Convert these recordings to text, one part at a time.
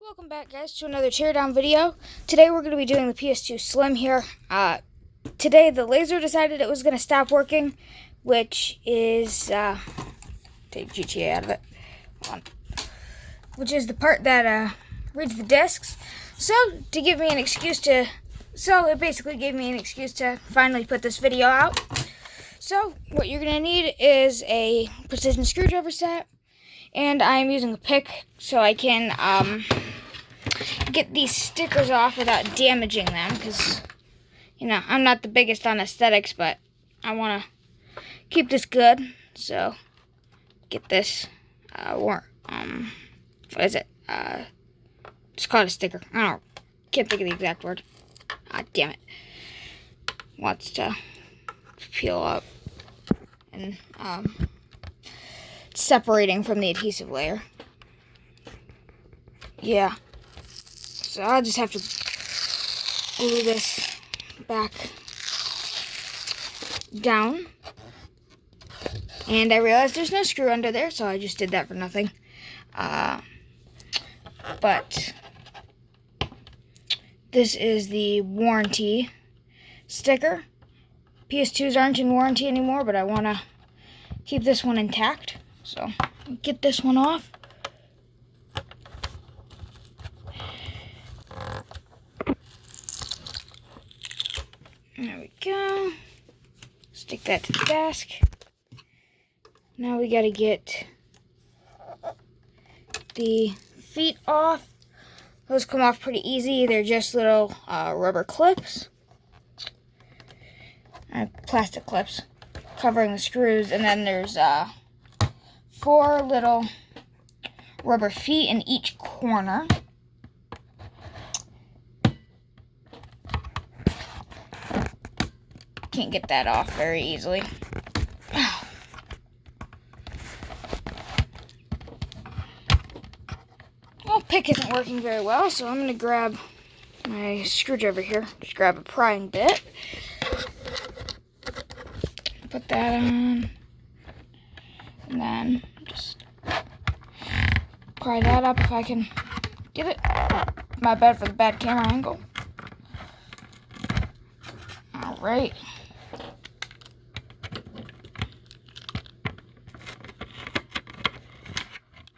Welcome back, guys, to another teardown video. Today we're going to be doing the ps2 Slim here. Today the laser decided it was going to stop working, which is, take GTA out of it, hold on, which is the part that reads the discs. So it basically gave me an excuse to finally put this video out. So what you're going to need is a precision screwdriver set, and I'm using a pick so I can get these stickers off without damaging them, because, you know, I'm not the biggest on aesthetics, but I want to keep this good. So get this what is it? Just call it a sticker. Can't think of the exact word. Damn it. Wants to peel up and separating from the adhesive layer. Yeah. So I'll just have to glue this back down. And I realized there's no screw under there, so I just did that for nothing. But this is the warranty sticker. PS2s aren't in warranty anymore, but I want to keep this one intact. So get this one off. There we go. Stick that to the desk. Now we gotta get the feet off. Those come off pretty easy. They're just little rubber clips. Plastic clips covering the screws. And then there's 4 little rubber feet in each corner. Can't get that off very easily. Well, pick isn't working very well, so I'm going to grab my screwdriver here. Just grab a prying bit. Put that on. And then just pry that up if I can get it. My bad for the bad camera angle. Alright.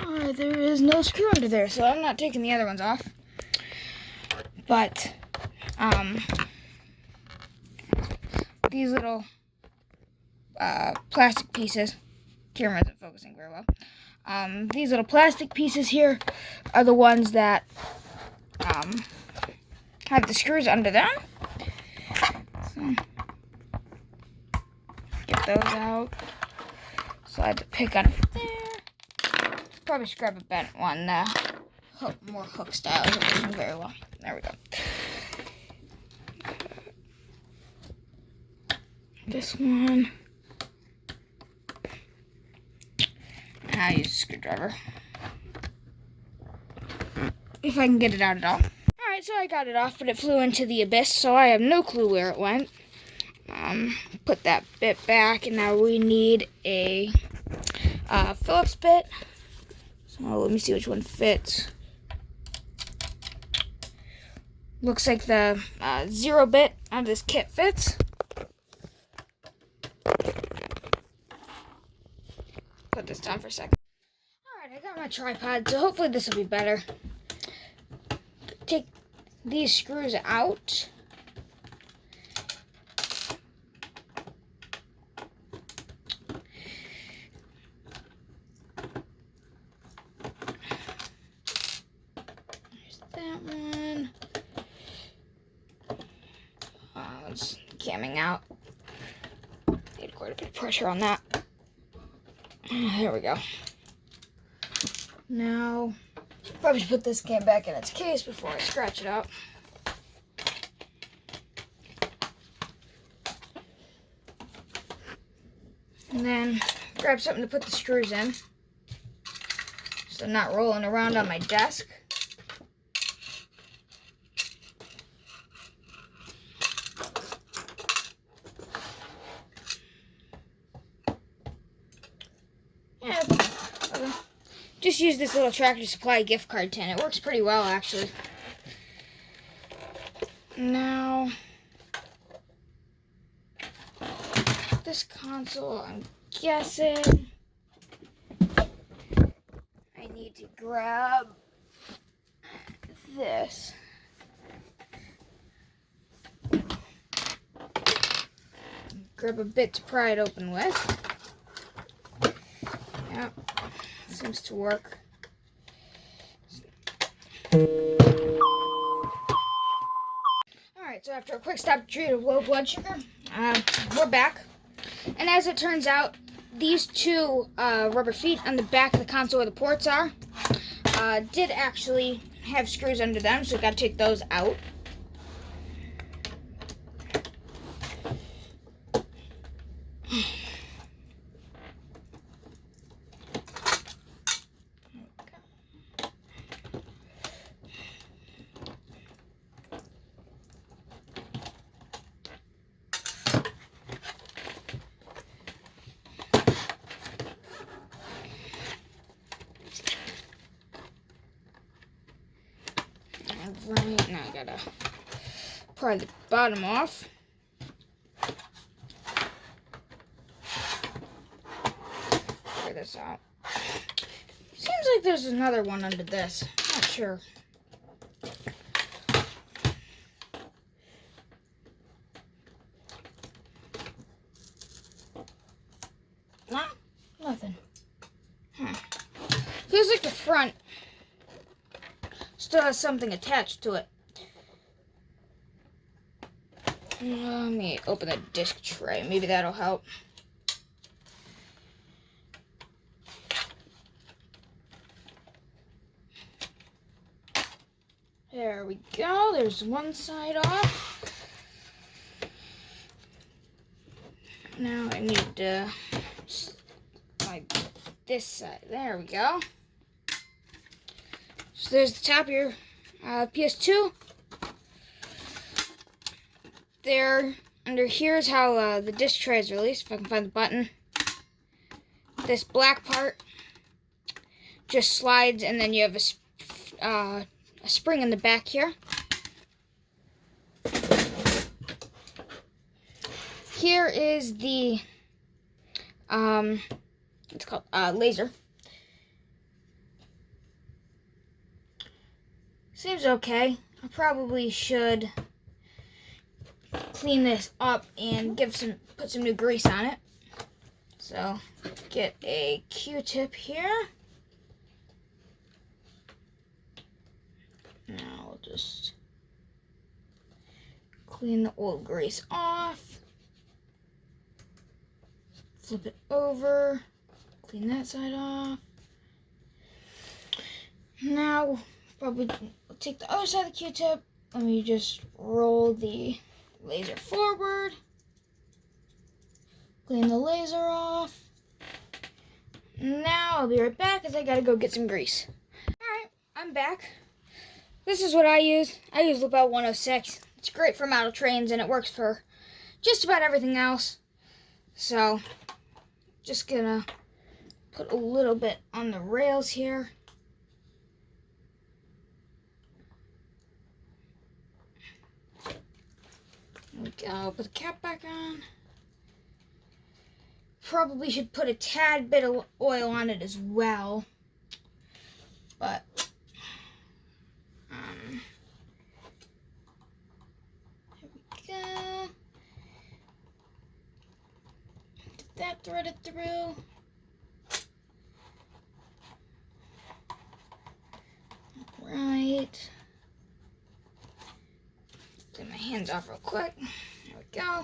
Alright, there is no screw under there, so I'm not taking the other ones off. But, these little plastic pieces, camera isn't focusing very well. These little plastic pieces here are the ones that have the screws under them. So, get those out. Slide the pick under there. Probably should grab a bent one. More hook style isn't working very well. There we go. This one. I'll use a screwdriver, if I can get it out at all. Alright, so I got it off, but it flew into the abyss, so I have no clue where it went. Put that bit back, and now we need a Phillips bit. So let me see which one fits. Looks like the 0 bit out of this kit fits. Put this down for a second. Alright, I got my tripod, so hopefully this will be better. Take these screws out. There's that one. It's camming out. Need quite a bit of pressure on that. There we go. Now, probably should put this cam back in its case before I scratch it out. And then grab something to put the screws in, so they're not rolling around on my desk. just use this little Tractor Supply gift card tin. It works pretty well, actually. Now, this console, I'm guessing I need to grab this. Grab a bit to pry it open with. Yep, seems to work. Alright, so after a quick stop to treat of low blood sugar, we're back. And as it turns out, these two rubber feet on the back of the console where the ports are did actually have screws under them, so we got to take those out. Right, now I gotta pry the bottom off. Figure this out. Seems like there's another one under this. Not sure. No, nothing. Feels like the front still has something attached to it. Let me open the disc tray. Maybe that'll help. There we go. There's one side off. Now I need to like this side. There we go. So there's the top of your ps2. There, under here is how the disc tray is released, if I can find the button. This black part just slides, and then you have a spring in the back here. Here is the, it's called laser. Seems okay. I probably should clean this up and put some new grease on it. So, get a Q-tip here. Now we'll just clean the old grease off. Flip it over. Clean that side off. Now, probably take the other side of the Q-tip. Let me just roll the laser forward. Clean the laser off. Now I'll be right back as I gotta go get some grease. Alright, I'm back. This is what I use. I use Lebel 106. It's great for model trains and it works for just about everything else. So, just gonna put a little bit on the rails here. There we go. Put the cap back on. Probably should put a tad bit of oil on it as well. But here we go. Get that threaded through. Right. Get my hands off real quick. There we go.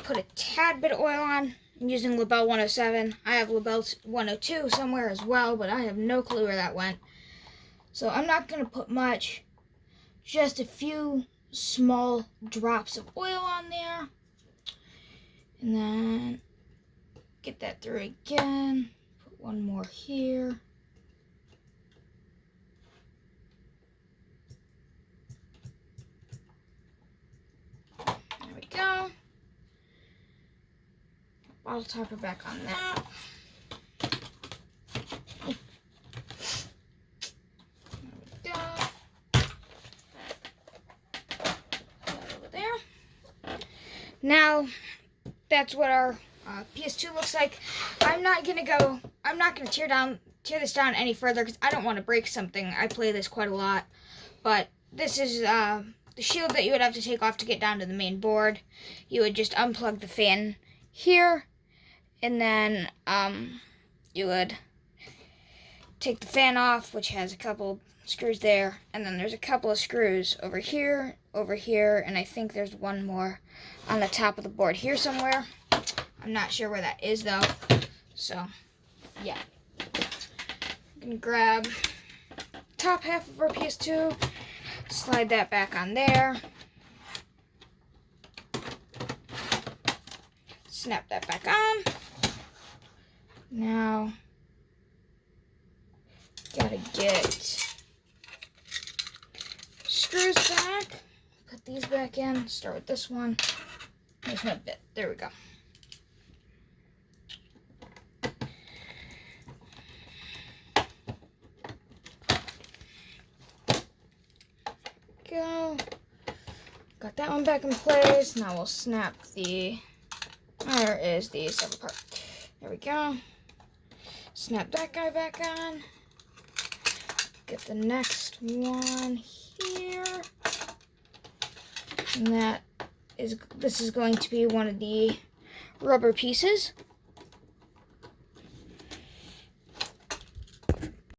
Put a tad bit of oil on. I'm using Lebel 107. I have Lebel 102 somewhere as well, but I have no clue where that went. So I'm not going to put much. Just a few small drops of oil on there. And then get that through again. Put one more here. There we go. Bottle topper back on that. Now, that's what our PS2 looks like. I'm not gonna tear this down any further because I don't want to break something. I play this quite a lot, but this is the shield that you would have to take off to get down to the main board. You would just unplug the fan here, and then you would take the fan off, which has a couple screws there, and then there's a couple of screws over here, and I think there's one more on the top of the board here somewhere. I'm not sure where that is though. So, yeah. I'm gonna grab the top half of our PS2, slide that back on there, snap that back on. Now, gotta get screws back, put these back in, start with this one. There's no bit, there we go. Go. Got that one back in place. Now we'll snap there is the silver part. There we go. Snap that guy back on. Get the next one here. And this is going to be one of the rubber pieces.